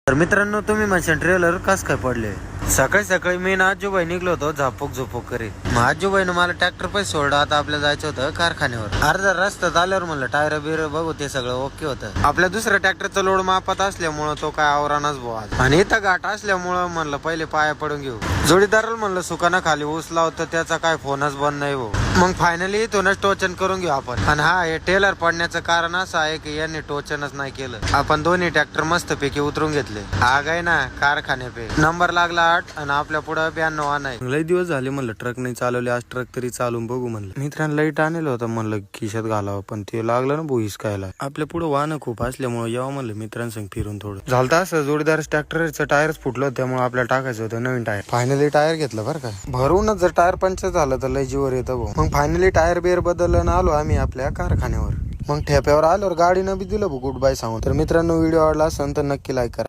तर मित्रांनो, तुम्ही म्हणशाल ट्रेलर कस काय पडले. सकाळी सकाळी मी ना आजूबाई निघलो होतो झापूक झोपूक करीत. मग आजूबाईनं मला ट्रॅक्टर पैसे सोडला. आता आपल्याला जायचं होतं कारखान्यावर. अर्धा रस्त्यात आल्यावर म्हणलं टायर बिर बघू, ते सगळं ओके होतं. आपल्या दुसऱ्या ट्रॅक्टरचा लोड मापात असल्यामुळं तो काय आवरानाच भाऊ आज. आणि इथं घाट असल्यामुळं म्हणलं पहिले पाया पडून घेऊ. जोडीदाराला म्हणलं सुकाना खाली ऊस लावतं, त्याचा काय फोनच बंद नाही भाऊ. मग फायनली इथूनच टोचन करून घेऊ आपण. आणि हा, हे टेलर पडण्याचं कारण असं आहे की यांनी टोचनच नाही केलं. आपण दोन्ही ट्रॅक्टर मस्त पैकी उतरून घेतले. आग आहे ना कारखान्या पे नंबर लागला 8 आणि आपल्या पुढे 92 नाही. लई दिवस झाले म्हणलं ट्रक नाही चालवले, आज ट्रक तरी चालून बघू म्हणलं. मित्रांना लाईट आणलं होतं म्हणलं खिशात घालावं, पण ते लागलं ना भाऊ हिसकायला. आपल्या पुढे वाहनं खूप असल्यामुळे यावं म्हणलं मित्रांसंग फिरून. थोडं झालं असं, जोडीदार ट्रॅक्टरचं टायरच फुटलं, त्यामुळे आपल्याला टाकायचं होतं नवीन टायर. फायनली टायर घेतलं बरं का. भरूनच जर टायर पंक्चर झालं तर लय जीवर येतं भाऊ. मग फायनली टायर बिअर बदललं आलो आम्ही आपल्या कारखान्यावर. मग ठेप्यावर आल्यावर गाडीनं बी दिलं गुड बाय सांगू. तर मित्रांनो, व्हिडिओ आवडला असेल तर नक्की लाईक करा.